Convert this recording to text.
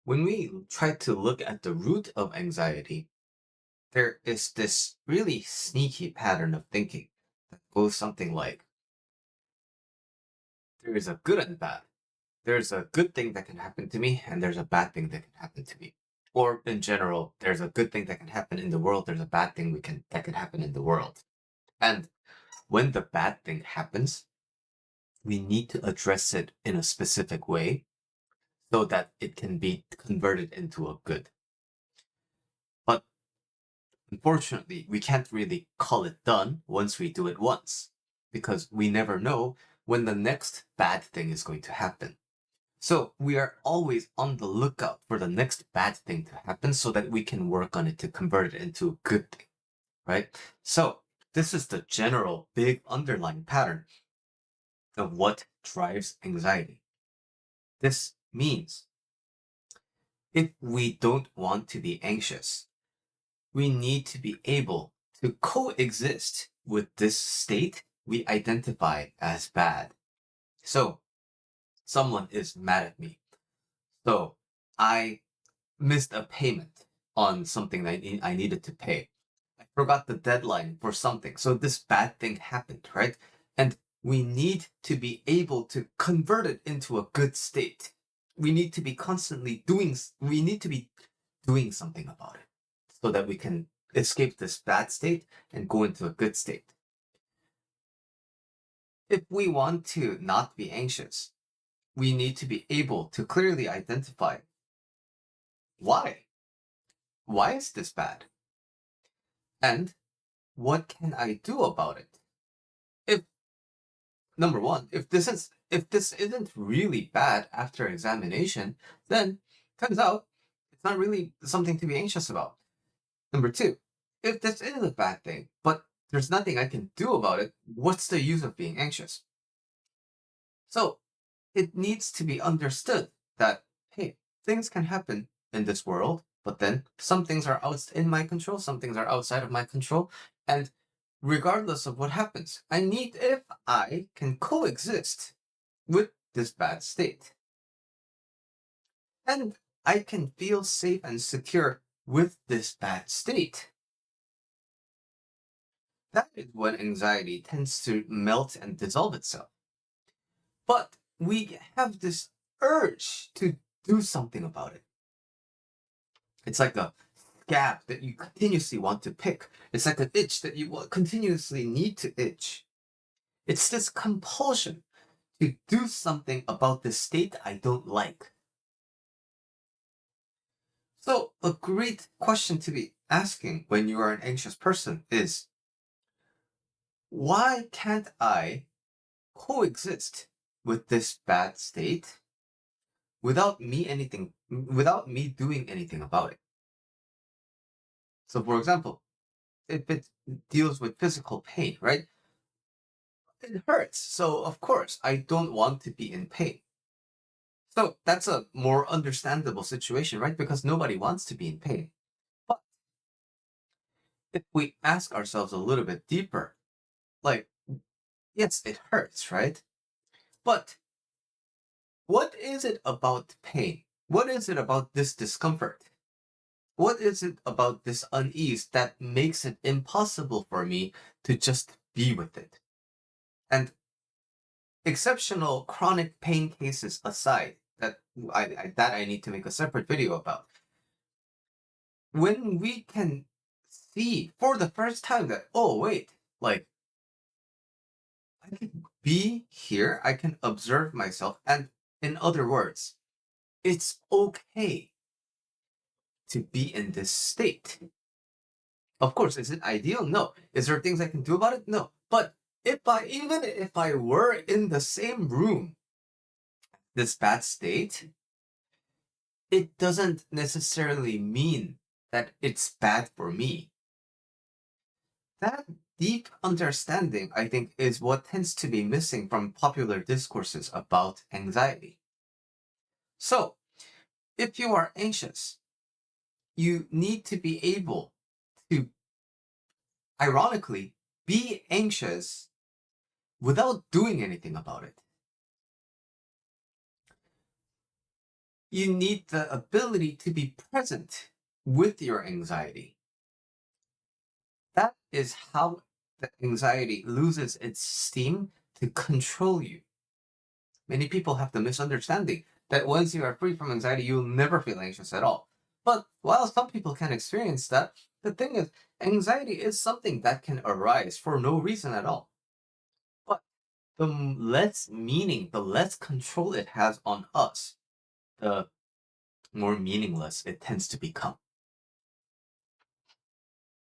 When we try to look at the root of anxiety, there is this really sneaky pattern of thinking that goes something like there is a good and bad. There's a good thing that can happen to me, and there's a bad thing that can happen to me. Or in general, there's a good thing that can happen in the world, there's a bad thing that can happen in the world. And when the bad thing happens, we need to address it in a specific way so that it can be converted into a good. But unfortunately, we can't really call it done once we do it once, because we never know when the next bad thing is going to happen. So we are always on the lookout for the next bad thing to happen so that we can work on it to convert it into a good thing, right? So this is the general big underlying pattern of what drives anxiety. This means if we don't want to be anxious, we need to be able to coexist with this state we identify as bad. So, someone is mad at me. So, I missed a payment on something that I needed to pay. I forgot the deadline for something. So, this bad thing happened, right? And we need to be able to convert it into a good state. We need to be we need to be doing something about it so that we can escape this bad state and go into a good state. If we want to not be anxious, we need to be able to clearly identify why. Why is this bad? And what can I do about it? If number one, if this isn't really bad after examination, then turns out it's not really something to be anxious about. Number two, if this is a bad thing, but there's nothing I can do about it, what's the use of being anxious? So it needs to be understood that, hey, things can happen in this world, but then some things are in my control, some things are outside of my control. And regardless of what happens, if I can coexist with this bad state, and I can feel safe and secure with this bad state, that is when anxiety tends to melt and dissolve itself. But we have this urge to do something about it. It's like a scab that you continuously want to pick. It's like an itch that you continuously need to itch. It's this compulsion to do something about the state I don't like. So, a great question to be asking when you are an anxious person is, why can't I coexist with this bad state without me doing anything about it? So, for example, if it deals with physical pain, right? It hurts. So, of course, I don't want to be in pain. So, that's a more understandable situation, right? Because nobody wants to be in pain. But if we ask ourselves a little bit deeper, like, yes, it hurts, right? But what is it about pain? What is it about this discomfort? What is it about this unease that makes it impossible for me to just be with it? And exceptional chronic pain cases aside, that I need to make a separate video about. When we can see for the first time that, oh wait, like I can be here, I can observe myself, and in other words, it's okay to be in this state. Of course, is it ideal? No. Is there things I can do about it? No. But even if I were in the same room, this bad state, it doesn't necessarily mean that it's bad for me. That deep understanding, I think, is what tends to be missing from popular discourses about anxiety. So, if you are anxious, you need to be able to, ironically, be anxious without doing anything about it. You need the ability to be present with your anxiety. That is how the anxiety loses its steam to control you. Many people have the misunderstanding that once you are free from anxiety, you'll never feel anxious at all. But while some people can experience that, the thing is, anxiety is something that can arise for no reason at all. But the less meaning, the less control it has on us, the more meaningless it tends to become.